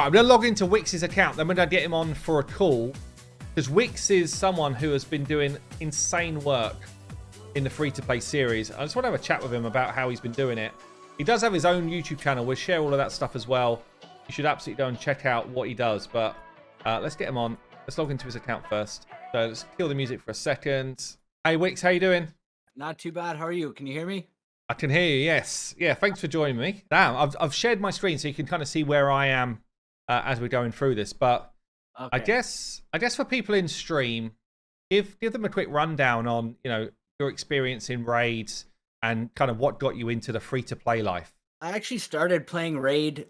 I'm going to log into Wix's account. Then we're going to get him on for a call. Because Wix is someone who has been doing insane work in the free-to-play series. I just want to have a chat with him about how he's been doing it. He does have his own YouTube channel. We'll share all of that stuff as well. You should absolutely go and check out what he does. But let's get him on. Let's log into his account first. So let's kill the music for a second. Hey, Wix, how you doing? Not too bad. How are you? Can you hear me? I can hear you, yes. Yeah, thanks for joining me. Now, I've shared my screen so you can kind of see where I am as we're going through this. But okay. I guess for people in stream, give them a quick rundown on, your experience in raids and kind of what got you into the free-to-play life. I actually started playing Raid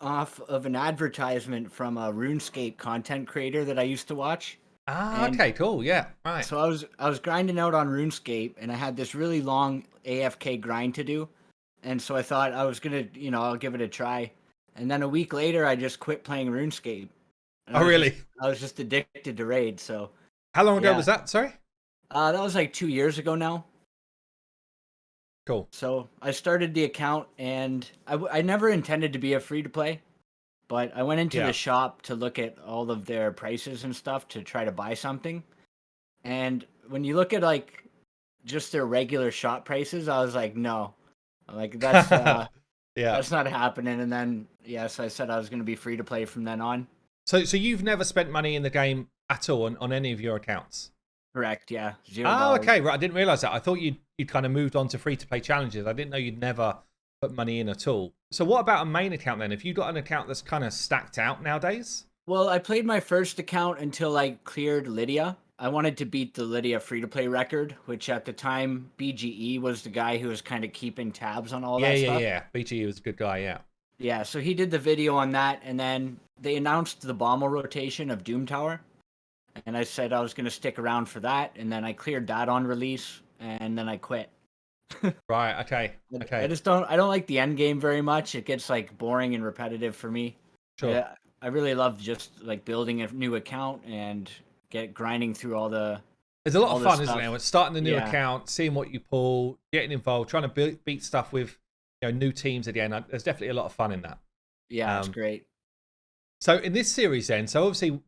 off of an advertisement from a RuneScape content creator that I used to watch. Okay, cool. Yeah, right. So I was grinding out on RuneScape, and I had this really long AFK grind to do. And so I thought I was going to, I'll give it a try. And then a week later, I just quit playing RuneScape. Oh, really? I was just addicted to Raid, so... How long ago was that, sorry? That was like 2 years ago now. Cool. So I started the account, and I never intended to be a free-to-play, but I went into the shop to look at all of their prices and stuff to try to buy something. And when you look at like just their regular shop prices, I was like, no, like that's that's not happening. And then so I said I was going to be free-to-play from then on. So you've never spent money in the game at all on any of your accounts? Correct, yeah. $0. Oh, okay, right. I didn't realize that. I thought you'd kind of moved on to free-to-play challenges. I didn't know you'd never put money in at all. So what about a main account then? Have you got an account that's kind of stacked out nowadays? Well, I played my first account until I cleared Lydia. I wanted to beat the Lydia free-to-play record, which at the time, BGE was the guy who was kind of keeping tabs on all that stuff. Yeah. BGE was a good guy, yeah. Yeah, so he did the video on that, and then they announced the bomber rotation of Doom Tower. And I said I was going to stick around for that, and then I cleared that on release, and then I quit. Right, okay. I don't like the end game very much. It gets like boring and repetitive for me. Sure. I really love just like building a new account and grinding through all the... There's a lot of fun, isn't there? Starting the new account, seeing what you pull, getting involved, trying to beat stuff with new teams again. There's definitely a lot of fun in that. Yeah, it's great. So in this series then, so obviously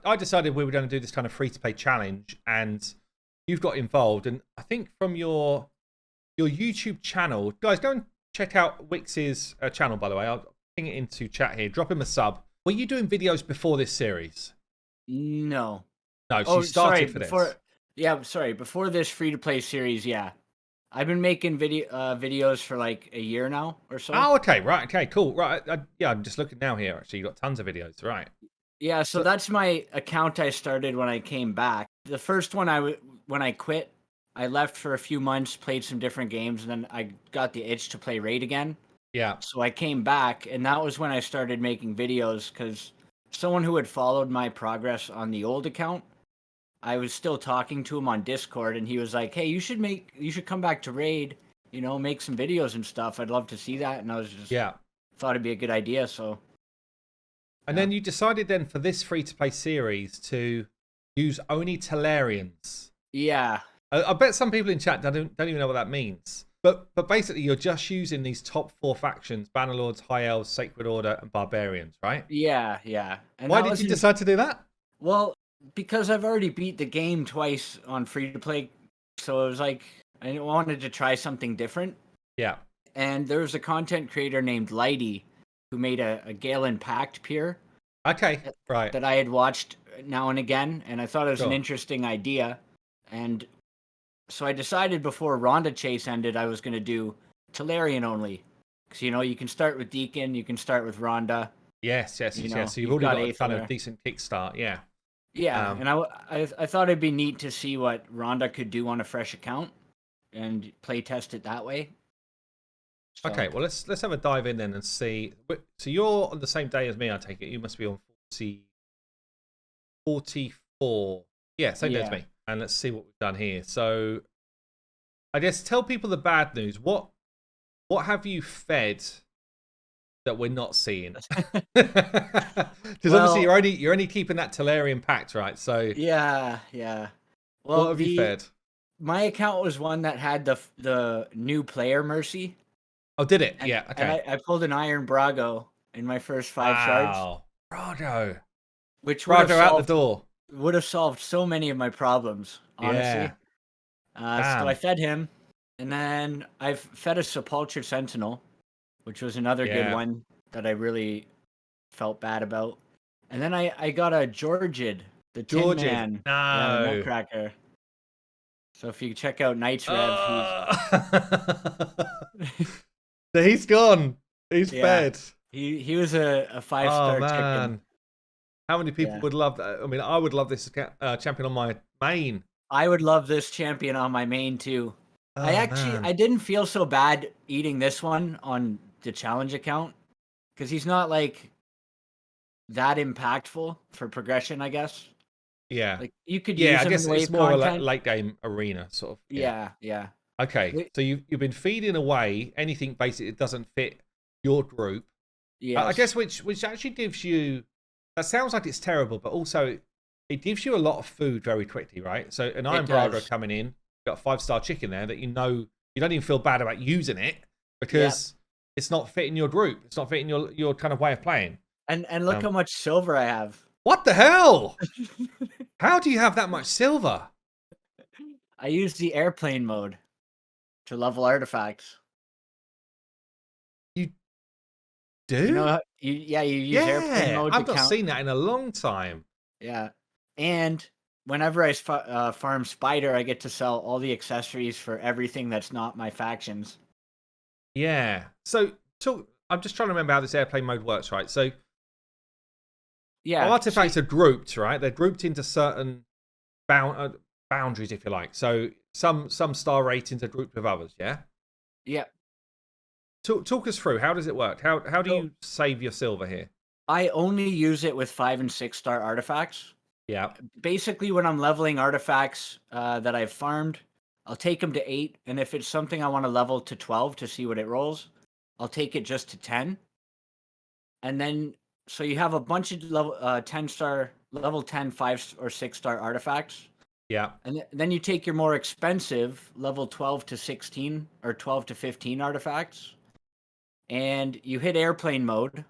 I decided we were going to do this kind of free-to-play challenge, and you've got involved. And I think from your YouTube channel, guys, go and check out Wix's channel, by the way. I'll ping it into chat here. Drop him a sub. Were you doing videos before this series? No. No, so you started for this. Yeah, sorry. Before this free-to-play series, yeah. I've been making videos for like a year now or so. Oh, okay, right, okay, cool, right. I'm just looking now here. Actually, you got tons of videos, right? Yeah, so that's my account I started when I came back. The first one when I quit, I left for a few months, played some different games, and then I got the itch to play Raid again. Yeah. So I came back, and that was when I started making videos because someone who had followed my progress on the old account, I was still talking to him on Discord, and he was like, "Hey, you should come back to Raid, make some videos and stuff. I'd love to see that." And I was just thought it'd be a good idea. So, and then you decided then for this free-to-play series to use only Tellarians. Yeah, I bet some people in chat don't even know what that means. But basically, you're just using these top 4 factions: Bannerlords, High Elves, Sacred Order, and Barbarians, right? Yeah. And why did you decide to do that? Well, because I've already beat the game twice on free-to-play, so it was like I wanted to try something different. Yeah. And there was a content creator named Lighty who made a Galen Pact peer. Okay, right. That I had watched now and again, and I thought it was an interesting idea. And so I decided before Rhonda Chase ended, I was going to do Tellarian only. Because, you can start with Deacon, you can start with Rhonda. Yes. So you've already got a kind of decent kickstart, yeah. Yeah, and I thought it'd be neat to see what Rhonda could do on a fresh account and play test it that way. So. Okay, well let's have a dive in then and see. So you're on the same day as me, I take it. You must be on 44. Yeah, same day as me. And let's see what we've done here. So I guess tell people the bad news. What have you fed that we're not seeing? Because obviously you're only keeping that Tellarian Pact, right? So yeah. Well, what have you fed? My account was one that had the new player mercy. Oh, did it? Yeah. Okay. And I pulled an Iron Brago, in my first 5 shards, Wow. Brado. which would have Brado out the solved door. so many of my problems, honestly. Yeah. So I Damn. fed him, and then I've fed a Sepulchre Sentinel, which was another good Yeah. one that I really felt bad about. And then I got a Georgid, the Tin Georgid. Man, yeah, the No. Nutcracker. So if you check out Knights Rev, So he's gone. He's yeah, fed. he was a Oh 5-star chicken. man. How many people Yeah. would love that? I mean, I would love this champion on my main. I would love this champion on my main too. Oh, I man. didn't feel so bad eating this one on the challenge account because he's not like that impactful for progression, I guess. Yeah. Like you could use Yeah, I him guess in it's wave more content. a late game arena sort of. Yeah, yeah. Okay, so you've been feeding away anything basically that doesn't fit your group. Yes. I guess which actually gives you. That sounds like it's terrible, but also it gives you a lot of food very quickly, right? So an Iron Brado coming in, got a 5-star chicken there that you know you don't even feel bad about using it because it's not fitting your group. It's not fitting your kind of way of playing. And look how much silver I have. What the hell? How do you have that much silver? I use the airplane mode to level artifacts. You do? You use airplane mode to I've not seen that in a long time. Yeah. And whenever I farm Spider, I get to sell all the accessories for everything that's not my factions. Yeah. So I'm just trying to remember how this airplane mode works, right? So yeah, artifacts are grouped, right? They're grouped into certain boundaries, if you like. So some star ratings are grouped with others, yeah? Yeah. Talk us through. How does it work? How do you save your silver here? I only use it with 5 and 6 star artifacts. Yeah. Basically, when I'm leveling artifacts that I've farmed, I'll take them to 8, and if it's something I want to level to 12 to see what it rolls, I'll take it just to 10. And then, so you have a bunch of level 10, 5 or 6 star artifacts. Yeah. And then you take your more expensive level 12 to 16 or 12 to 15 artifacts, and you hit airplane mode.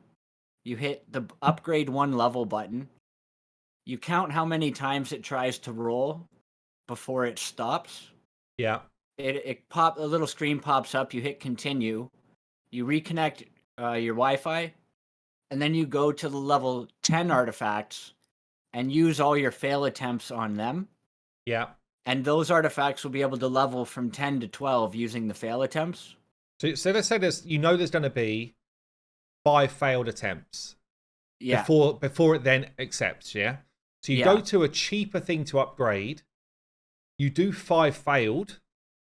You hit the upgrade 1 level button. You count how many times it tries to roll before it stops. Yeah. A little screen pops up. You hit continue. You reconnect your Wi-Fi, and then you go to the level 10 artifacts and use all your fail attempts on them. Yeah. And those artifacts will be able to level from 10 to 12 using the fail attempts. So let's say there's going to be 5 failed attempts. Yeah. Before it then accepts, yeah? So you go to a cheaper thing to upgrade, you do 5 failed,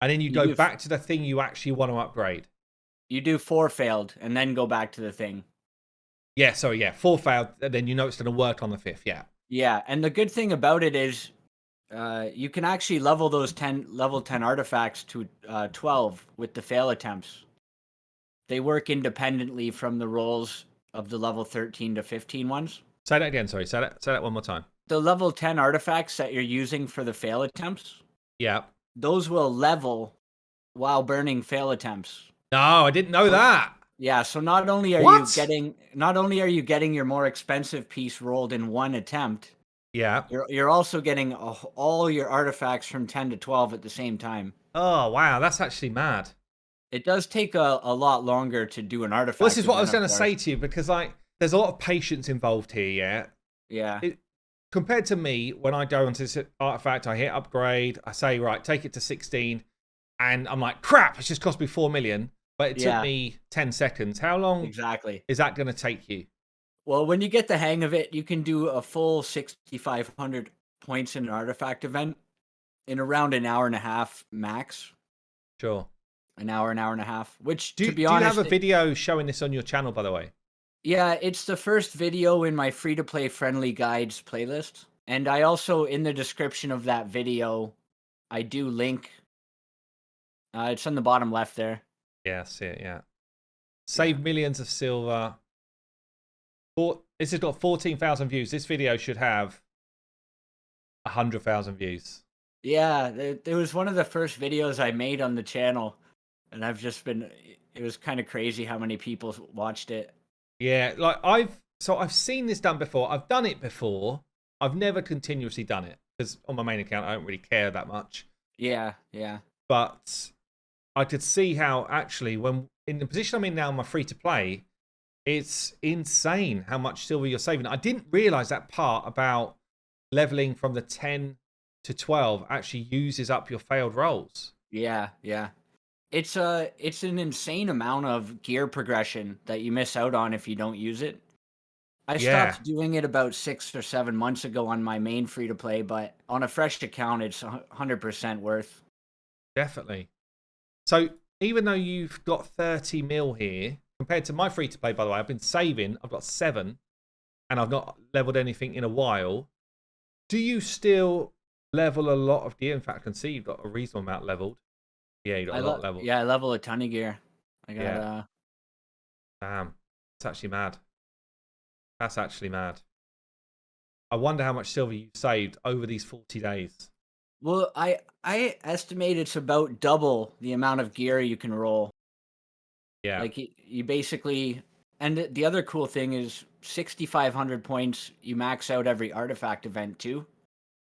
and then you go back to the thing you actually want to upgrade. You do 4 failed, and then go back to the thing. Yeah, sorry, yeah. 4 failed, and then you know it's going to work on the 5th, yeah. Yeah, and the good thing about it is you can actually level those level 10 artifacts to 12 with the fail attempts. They work independently from the rolls of the level 13 to 15 ones. Say that again, sorry. Say that one more time. The level 10 artifacts that you're using for the fail attempts, yeah, those will level while burning fail attempts. No, I didn't know that. Yeah, so not only are you getting your more expensive piece rolled in 1 attempt, yeah, you're also getting all your artifacts from 10 to 12 at the same time. Oh, wow, that's actually mad. It does take a lot longer to do an artifact. Well, this is what I was going to say to you, because there's a lot of patience involved here, yeah? Yeah. Compared to me, when I go onto this artifact, I hit upgrade, I say, right, take it to 16, and I'm like, crap, it's just cost me 4 million, but it took me 10 seconds. How long exactly is that going to take you? Well, when you get the hang of it, you can do a full 6,500 points in an artifact event in around an hour and a half max. Sure. An hour and a half, which, to be honest... Do you have a video showing this on your channel, by the way? Yeah, it's the first video in my free-to-play friendly guides playlist. And I also, in the description of that video, I do link. It's on the bottom left there. Yeah, I see it, yeah. Save millions of silver. This has got 14,000 views. This video should have 100,000 views. Yeah, it was one of the first videos I made on the channel. And I've just been... It was kind of crazy how many people watched it. Yeah, like I've seen this done before. I've done it before. I've never continuously done it because on my main account I don't really care that much. Yeah, yeah. But I could see how actually when in the position I'm in now, my free to play, it's insane how much silver you're saving. I didn't realize that part about leveling from the 10 to 12 actually uses up your failed rolls. Yeah, yeah. It's an insane amount of gear progression that you miss out on if you don't use it. I Yeah, stopped doing it about 6 or 7 months ago on my main free to play, but on a fresh account, it's 100% worth. definitely. So even though you've got 30 mil here, compared to my free to play, by the way, I've been saving, I've got 7, and I've not leveled anything in a while. Do you still level a lot of gear? In fact, I can see you've got a reasonable amount leveled. Yeah, you got a lot leveled. Yeah, I level a ton of gear. I got Yeah. Damn. It's actually mad. That's actually mad. I wonder how much silver you saved over these 40 days. well, I estimate it's about double the amount of gear you can roll. Yeah. Like you basically, and the other cool thing is 6,500 points. You max out every artifact event too,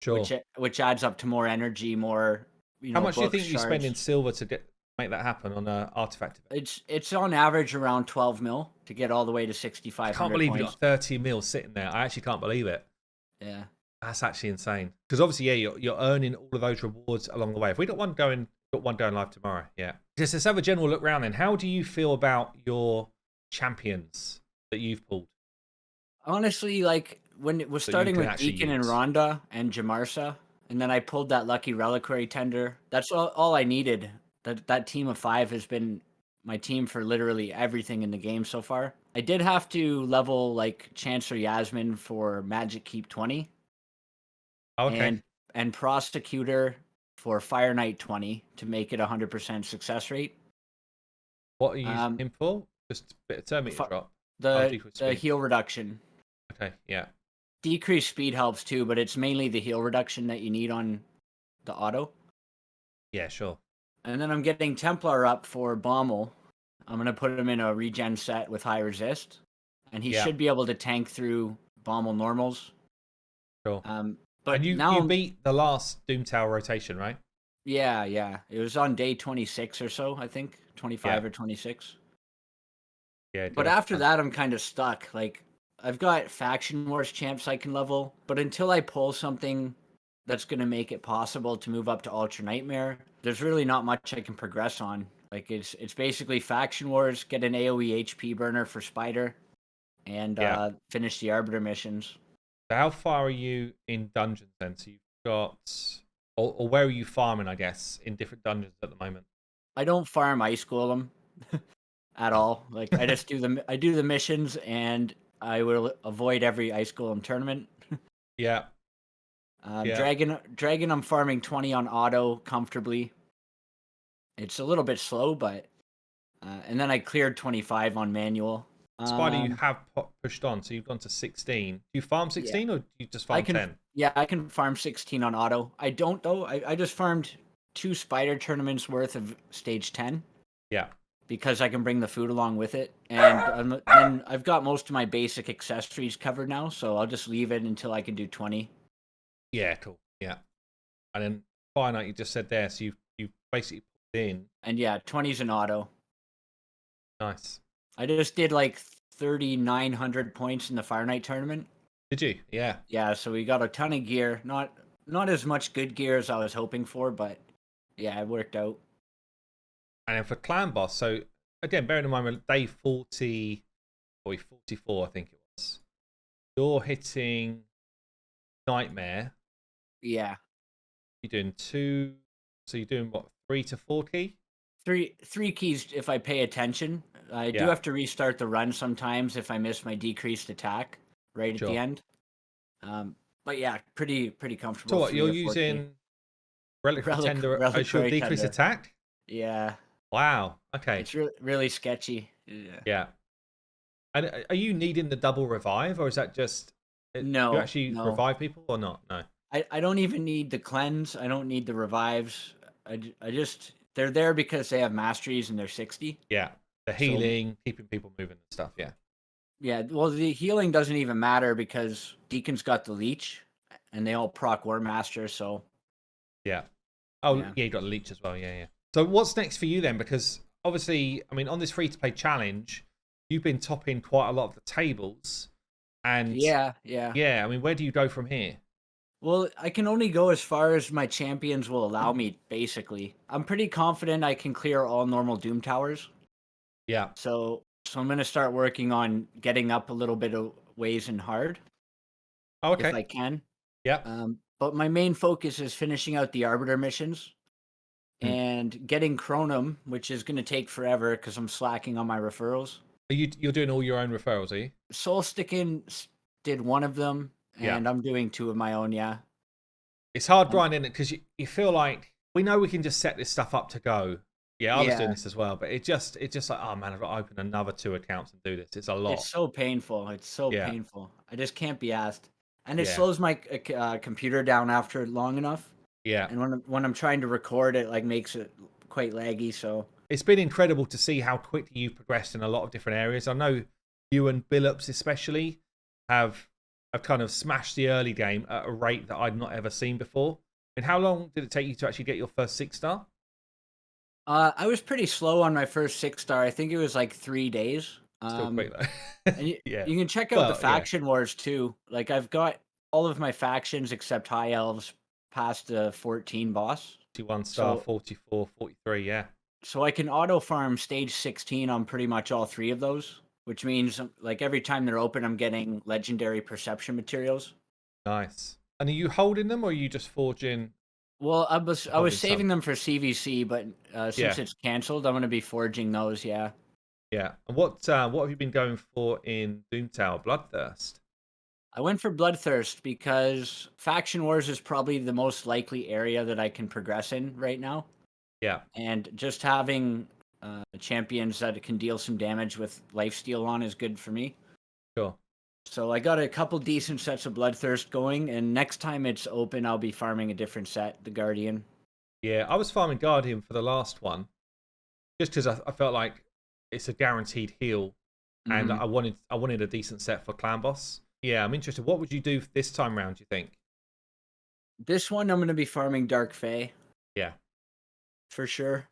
Sure. which adds up to more energy, more How much do you books, think you spend in shards. silver to make that happen on an artifact event? It's on average around 12 mil to get all the way to I can't 6,500 believe you points. got 30 mil sitting there. I actually can't believe it. Yeah. That's actually insane. Because obviously, yeah, you're earning all of those rewards along the way. If we got one going live tomorrow, yeah. Just let's have a general look round then. How do you feel about your champions that you've pulled? Honestly, like when it was That you starting can with actually Deacon and use? Rhonda and Jamarsa, and then I pulled that lucky reliquary tender. That's all I needed. That team of 5 has been my team for literally everything in the game so far. I did have to level like Chancellor Yasmin for Magic Keep 20 Oh, okay. and Prosecutor for Fire Knight 20 to make it 100% success rate. What are you using Um, him for? Just a bit of turn meter fi- drop. Oh, the decrease the speed. heal reduction. Okay, yeah. Decreased speed helps too, but it's mainly the heal reduction that you need on the auto. Yeah, sure. And then I'm getting Templar up for Bommel. I'm going to put him in a regen set with high resist. And he Yeah, should be able to tank through Bommel normals. sure. Um, And but you now, beat the last Doom Tower rotation, right? yeah, yeah. It was on day 26 or so, I think. 25 Yeah. or 26. Yeah, But do after understand. that, I'm kind of stuck. Like, I've got Faction Wars champs I can level. But until I pull something that's going to make it possible to move up to Ultra Nightmare, there's really not much I can progress on. Like it's basically Faction Wars, get an AoE HP burner for Spider, and Yeah. finish the Arbiter missions. So how far are you in dungeons then? So you've got, or where are you farming? I guess in different dungeons at the moment. I don't farm Ice Golem at Oh. all. Like I do the missions, and I will avoid every Ice Golem tournament. Yeah, yeah, Dragon, I'm farming 20 on auto comfortably. It's a little bit slow, but and then I cleared 25 on manual. Spider, you Um, have pushed on, so you've gone to 16. Do you farm yeah, 16 or do you just I farm can 10? yeah, I can farm 16 on auto. I don't though. I just farmed 2 spider tournaments worth of stage 10 Yeah, because I can bring the food along with it. And then I've got most of my basic accessories covered now, so I'll just leave it until I can do 20. yeah, cool. Yeah, and then Fire Knight, you just said there, so you basically put in. And yeah, 20's an auto. Nice. I just did like 3,900 points in the Fire Knight tournament. Did you? Yeah. Yeah, so we got a ton of gear. Not as much good gear as I was hoping for, but yeah, it worked out. And then for Clan Boss, so again, bearing in mind, day 40, or 44, I think it was, you're hitting Nightmare. Yeah. You're doing 2, so you're doing what, 3 to 4 key? Three keys if I pay attention. I do Yeah, have to restart the run sometimes if I miss my decreased attack right at the sure. end. But yeah, pretty So comfortable what, 3 you're or 4 key. using Relic Tender as your Reliquary decrease tender. attack? Yeah, Wow, okay. it's really sketchy. Yeah. Yeah. And are you needing the double revive, or is that just, do you No, actually no. revive people or not? No. I don't even need the cleanse. I don't need the revives. I just they're there because they have masteries and they're 60. Yeah. The So healing, keeping people moving and stuff, yeah. Yeah, well, the healing doesn't even matter because Deacon's got the leech, and they all proc War Master. So Yeah. Oh, yeah, yeah, you got the leech as well. Yeah, yeah. So what's next for you then? Because obviously, I mean, on this free-to-play challenge, you've been topping quite a lot of the tables. And yeah. yeah, I mean, where do you go from here? Well, I can only go as far as my champions will allow me. Basically, I'm pretty confident I can clear all normal Doom towers. Yeah. So I'm gonna start working on getting up a little bit of ways in hard Oh, if okay. I can. Yeah. But my main focus is finishing out the Arbiter missions Mm. and getting Chronum, which is gonna take forever because I'm slacking on my referrals. You're doing all your own referrals, are you? Soul Sticking did one of them, Yeah. and I'm doing two of my own. Yeah. It's hard Um, grinding it because you feel like we know we can just set this stuff up to go. Yeah, I was doing yeah. this as well, but it's just like, oh man, I've got to open another 2 accounts and do this. It's a lot. It's so painful. It's so Yeah, painful. I just can't be asked, and it yeah, slows my computer down after long enough. yeah. And when I'm trying to record, it like makes it quite laggy. So It's been incredible to see how quickly you've progressed in a lot of different areas. I know you and Billups especially have kind of smashed the early game at a rate that I'd not ever seen before. And how long did it take you to actually get your first 6-star? I was pretty slow on my first 6-star. I think it was like 3 days. Still quick though. And Yeah. you can check out the Well, yeah. faction wars too. Like I've got all of my factions except High Elves past the 14 boss. 51 star, So 44, 43, yeah. so I can auto farm stage 16 on pretty much all three of those, which means like every time they're open, I'm getting legendary perception materials. Nice. And are you holding them or are you just forging? Well, I was Holding saving some. them for CVC, but since Yeah, it's canceled, I'm going to be forging those. Yeah. yeah. And what have you been going for in Doom Tower? Bloodthirst? I went for Bloodthirst because Faction Wars is probably the most likely area that I can progress in right now. Yeah, And just having champions that can deal some damage with lifesteal on is good for me. sure. So I got a couple decent sets of Bloodthirst going, and next time it's open, I'll be farming a different set, the Guardian. Yeah, I was farming Guardian for the last one just because I felt like it's a guaranteed heal and Mhm. I wanted a decent set for Clan Boss. Yeah, I'm interested. What would you do this time round, do you think? This one, I'm going to be farming Dark Fae Yeah. for sure.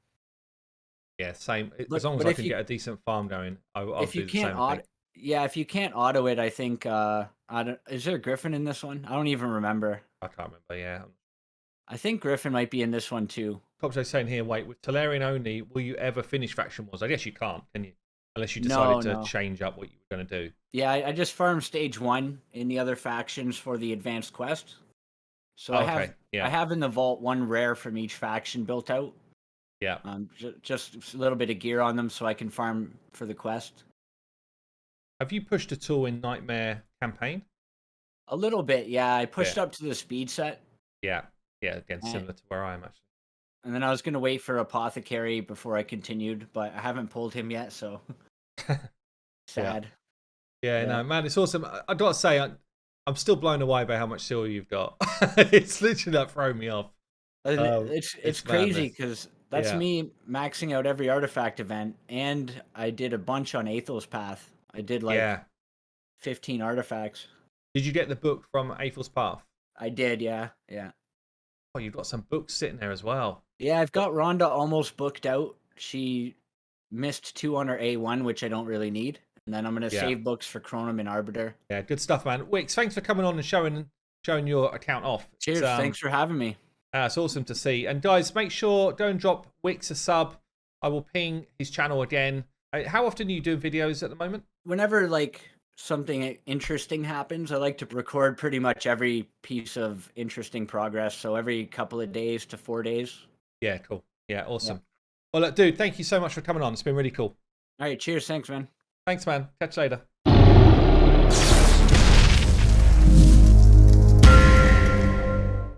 Yeah, same. As But long as but I can get a decent farm going, I'll if you do the can't same thing. yeah, if you can't auto it, I think I don't, is there a Griffin in this one? I don't even remember. I can't remember, yeah. I think Griffin might be in this one too. Copjo's saying here, wait, with Talarian only, will you ever finish Faction Wars? I guess you can't, can you? Unless you No, decided to no. change up what you were going to do. Yeah, I just farmed stage 1 in the other factions for the advanced quest. So Okay, yeah. I have in the vault one rare from each faction built out. Yeah. Just a little bit of gear on them so I can farm for the quest. Have you pushed at all in Nightmare campaign? A little bit, yeah. I pushed Yeah. up to the speed set. Yeah. Yeah, again, And, similar to where I am, actually. and then I was going to wait for Apothecary before I continued, but I haven't pulled him yet, so sad. Yeah, Yeah. no, man, it's awesome. I got to say, I'm still blown away by how much silver you've got. It's literally not throwing me off. It's crazy madness. because that's Yeah. me maxing out every artifact event, and I did a bunch on Aethel's Path. I did like Yeah. 15 artifacts. Did you get the book from Aethel's Path? I did, yeah. Oh, you've got some books sitting there as well. Yeah, I've got Rhonda almost booked out. She missed 2 on her A1, which I don't really need. And then I'm going to Yeah. save books for Chronum and Arbiter. Yeah, good stuff, man. Wix, thanks for coming on and showing your account off. Cheers. Thanks for having me. It's awesome to see. And guys, make sure, go and drop Wix a sub. I will ping his channel again. How often are you doing videos at the moment? Whenever like something interesting happens, I like to record pretty much every piece of interesting progress. So every couple of days to 4 days. Yeah, cool. Yeah, awesome. Well, look, dude, thank you so much for coming on. It's been really cool. All right. Cheers. Thanks, man. Thanks, man. Catch you later.